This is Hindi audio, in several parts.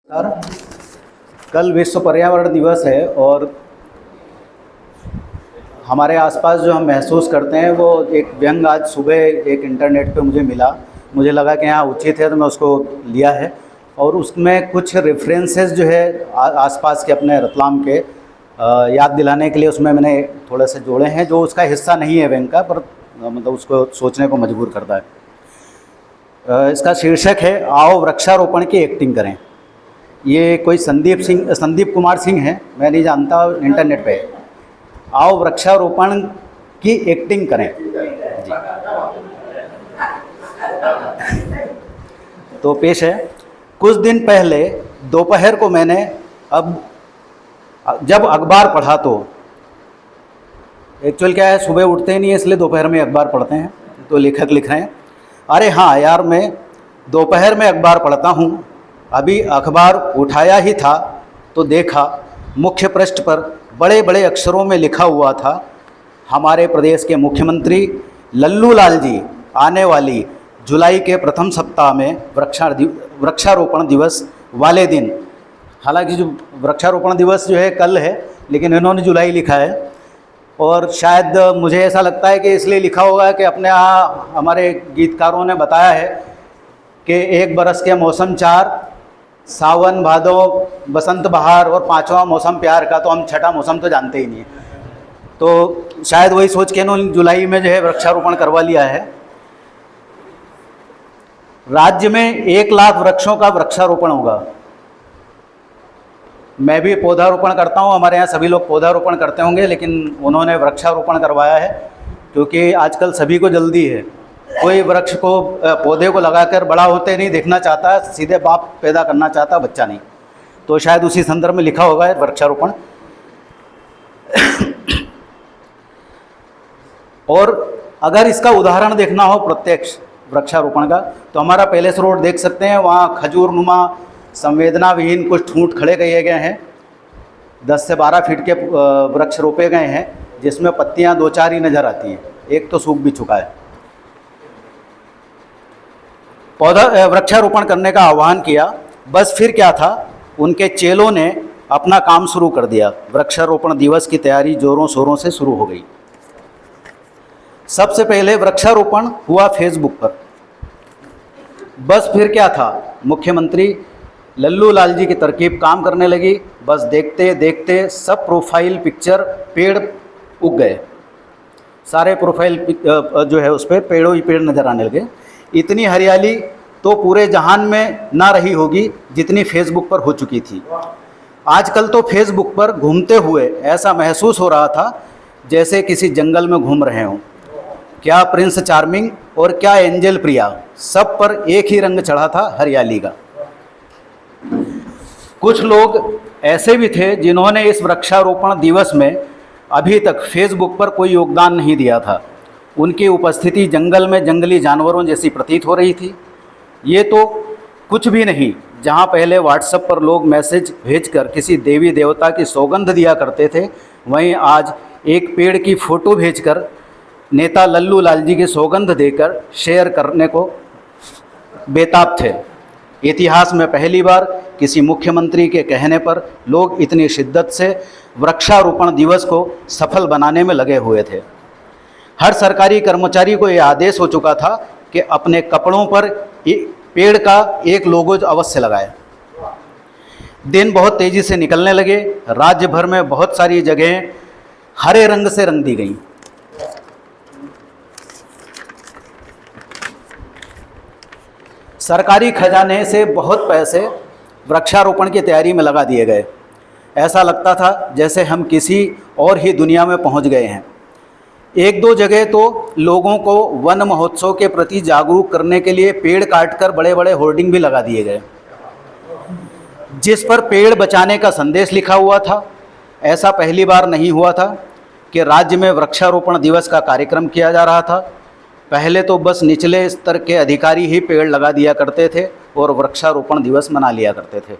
सर, कल विश्व पर्यावरण दिवस है और हमारे आसपास जो हम महसूस करते हैं वो एक व्यंग आज सुबह एक इंटरनेट पे मुझे मिला। मुझे लगा कि हाँ उचित है तो मैं उसको लिया है और उसमें कुछ रेफरेंसेस जो है आसपास के अपने रतलाम के याद दिलाने के लिए उसमें मैंने थोड़े से जोड़े हैं जो उसका हिस्सा नहीं है व्यंग का, पर मतलब उसको सोचने को मजबूर करता है। इसका शीर्षक है आओ वृक्षारोपण की एक्टिंग करें। ये कोई संदीप कुमार सिंह है, मैं नहीं जानता, इंटरनेट पे। आओ वृक्षारोपण की एक्टिंग करें जी। तो पेश है। कुछ दिन पहले दोपहर को मैंने जब अखबार पढ़ा तो एक्चुअल क्या है, सुबह उठते ही नहीं है इसलिए दोपहर में अखबार पढ़ते हैं। तो लेखक लिख रहे हैं, अरे हाँ यार, मैं दोपहर में अखबार पढ़ता हूँ। अभी अखबार उठाया ही था तो देखा मुख्य पृष्ठ पर बड़े बड़े अक्षरों में लिखा हुआ था, हमारे प्रदेश के मुख्यमंत्री लल्लू लाल जी आने वाली जुलाई के प्रथम सप्ताह में वृक्षारोपण दिवस वाले दिन, हालांकि जो वृक्षारोपण दिवस जो है कल है लेकिन इन्होंने जुलाई लिखा है। और शायद मुझे ऐसा लगता है कि इसलिए लिखा होगा कि अपने यहाँ हमारे गीतकारों ने बताया है कि एक बरस के मौसम चार, सावन भादो बसंत बहार और पांचवा मौसम प्यार का, तो हम छठा मौसम तो जानते ही नहीं है। तो शायद वही सोच के इन्होंने जुलाई में जो है वृक्षारोपण करवा लिया है। राज्य में 1 लाख वृक्षों का वृक्षारोपण होगा। मैं भी पौधारोपण करता हूँ, हमारे यहाँ सभी लोग पौधारोपण करते होंगे, लेकिन उन्होंने वृक्षारोपण करवाया है क्योंकि आजकल सभी को जल्दी है। कोई वृक्ष को पौधे को लगाकर बड़ा होते नहीं देखना चाहता, सीधे बाप पैदा करना चाहता, बच्चा नहीं। तो शायद उसी संदर्भ में लिखा होगा वृक्षारोपण। और अगर इसका उदाहरण देखना हो प्रत्यक्ष वृक्षारोपण का, तो हमारा पैलेस रोड देख सकते हैं, वहाँ खजूर नुमा संवेदना विहीन कुछ ठूंठ खड़े किए गए हैं। 10 से 12 फीट के वृक्ष रोपे गए हैं जिसमें पत्तियाँ 2-4 ही नज़र आती हैं, एक तो सूख भी चुका है। वृक्षारोपण करने का आह्वान किया, बस फिर क्या था, उनके चेलों ने अपना काम शुरू कर दिया। वृक्षारोपण दिवस की तैयारी जोरों शोरों से शुरू हो गई। सबसे पहले वृक्षारोपण हुआ फेसबुक पर। बस फिर क्या था, मुख्यमंत्री लल्लू लाल जी की तरकीब काम करने लगी। बस देखते देखते सब प्रोफाइल पिक्चर पेड़ उग गए। सारे प्रोफाइल जो है उस पर पेड़ों ही पेड़ नज़र आने लगे। इतनी हरियाली तो पूरे जहान में ना रही होगी जितनी फेसबुक पर हो चुकी थी। आजकल तो फेसबुक पर घूमते हुए ऐसा महसूस हो रहा था जैसे किसी जंगल में घूम रहे हों। क्या प्रिंस चार्मिंग और क्या एंजल प्रिया, सब पर एक ही रंग चढ़ा था, हरियाली का। कुछ लोग ऐसे भी थे जिन्होंने इस वृक्षारोपण दिवस में अभी तक फेसबुक पर कोई योगदान नहीं दिया था। उनकी उपस्थिति जंगल में जंगली जानवरों जैसी प्रतीत हो रही थी। ये तो कुछ भी नहीं, जहाँ पहले व्हाट्सएप पर लोग मैसेज भेजकर किसी देवी देवता की सौगंध दिया करते थे, वहीं आज एक पेड़ की फ़ोटो भेजकर नेता लल्लू लाल जी की सौगंध देकर शेयर करने को बेताब थे। इतिहास में पहली बार किसी मुख्यमंत्री के कहने पर लोग इतनी शिद्दत से वृक्षारोपण दिवस को सफल बनाने में लगे हुए थे। हर सरकारी कर्मचारी को यह आदेश हो चुका था कि अपने कपड़ों पर पेड़ का एक लोगो अवश्य लगाए। दिन बहुत तेज़ी से निकलने लगे। राज्य भर में बहुत सारी जगहें हरे रंग से रंग दी गई। सरकारी खजाने से बहुत पैसे वृक्षारोपण की तैयारी में लगा दिए गए। ऐसा लगता था जैसे हम किसी और ही दुनिया में पहुंच गए हैं। 1-2 जगह तो लोगों को वन महोत्सव के प्रति जागरूक करने के लिए पेड़ काटकर बड़े बड़े होर्डिंग भी लगा दिए गए जिस पर पेड़ बचाने का संदेश लिखा हुआ था। ऐसा पहली बार नहीं हुआ था कि राज्य में वृक्षारोपण दिवस का कार्यक्रम किया जा रहा था। पहले तो बस निचले स्तर के अधिकारी ही पेड़ लगा दिया करते थे और वृक्षारोपण दिवस मना लिया करते थे।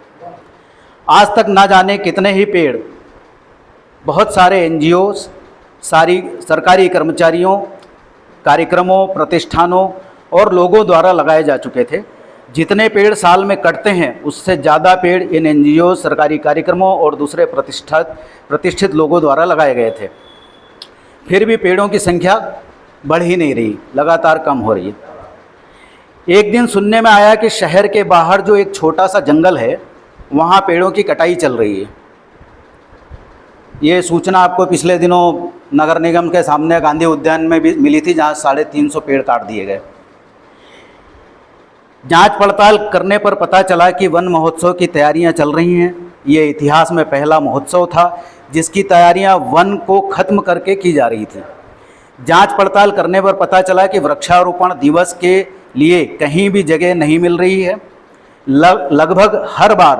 आज तक ना जाने कितने ही पेड़ बहुत सारे एनजीओ, सारी सरकारी कर्मचारियों, कार्यक्रमों, प्रतिष्ठानों और लोगों द्वारा लगाए जा चुके थे, जितने पेड़ साल में कटते हैं उससे ज़्यादा पेड़ इन एनजीओ, सरकारी कार्यक्रमों और दूसरे प्रतिष्ठित लोगों द्वारा लगाए गए थे। फिर भी पेड़ों की संख्या बढ़ ही नहीं रही, लगातार कम हो रही है। एक दिन सुनने में आया कि शहर के बाहर जो एक छोटा सा जंगल है वहाँ पेड़ों की कटाई चल रही है। ये सूचना आपको पिछले दिनों नगर निगम के सामने गांधी उद्यान में भी मिली थी, जहाँ 350 पेड़ काट दिए गए। जांच पड़ताल करने पर पता चला कि वन महोत्सव की तैयारियां चल रही हैं। ये इतिहास में पहला महोत्सव था जिसकी तैयारियां वन को खत्म करके की जा रही थी। जांच पड़ताल करने पर पता चला कि वृक्षारोपण दिवस के लिए कहीं भी जगह नहीं मिल रही है। लगभग हर बार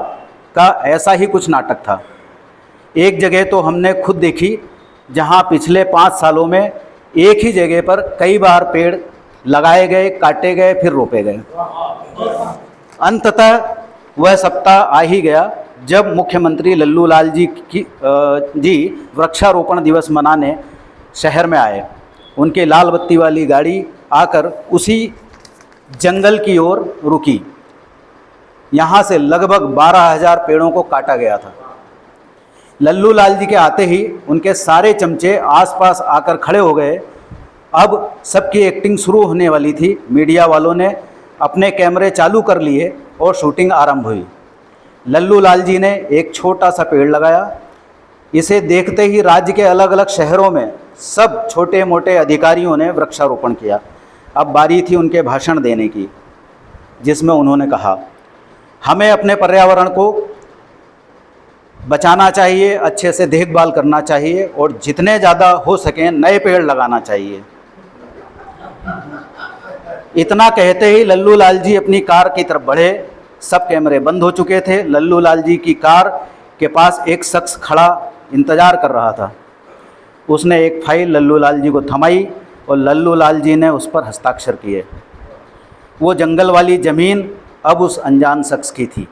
का ऐसा ही कुछ नाटक था। एक जगह तो हमने खुद देखी जहां पिछले 5 सालों में एक ही जगह पर कई बार पेड़ लगाए गए, काटे गए, फिर रोपे गए। अंततः वह सप्ताह आ ही गया जब मुख्यमंत्री लल्लू लाल जी वृक्षारोपण दिवस मनाने शहर में आए। उनके लाल बत्ती वाली गाड़ी आकर उसी जंगल की ओर रुकी। यहाँ से लगभग 12,000 पेड़ों को काटा गया था। लल्लू लाल जी के आते ही उनके सारे चमचे आसपास आकर खड़े हो गए। अब सबकी एक्टिंग शुरू होने वाली थी। मीडिया वालों ने अपने कैमरे चालू कर लिए और शूटिंग आरंभ हुई। लल्लू लाल जी ने एक छोटा सा पेड़ लगाया। इसे देखते ही राज्य के अलग अलग शहरों में सब छोटे मोटे अधिकारियों ने वृक्षारोपण किया। अब बारी थी उनके भाषण देने की, जिसमें उन्होंने कहा, हमें अपने पर्यावरण को बचाना चाहिए, अच्छे से देखभाल करना चाहिए और जितने ज़्यादा हो सकें नए पेड़ लगाना चाहिए। इतना कहते ही लल्लू लाल जी अपनी कार की तरफ बढ़े। सब कैमरे बंद हो चुके थे। लल्लू लाल जी की कार के पास एक शख्स खड़ा इंतज़ार कर रहा था। उसने एक फाइल लल्लू लाल जी को थमाई और लल्लू लाल जी ने उस पर हस्ताक्षर किए। वो जंगल वाली ज़मीन अब उस अनजान शख्स की थी,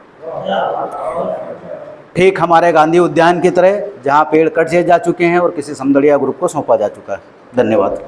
ठीक हमारे गांधी उद्यान की तरह, जहाँ पेड़ कटे जा चुके हैं और किसी समदड़िया ग्रुप को सौंपा जा चुका है। धन्यवाद।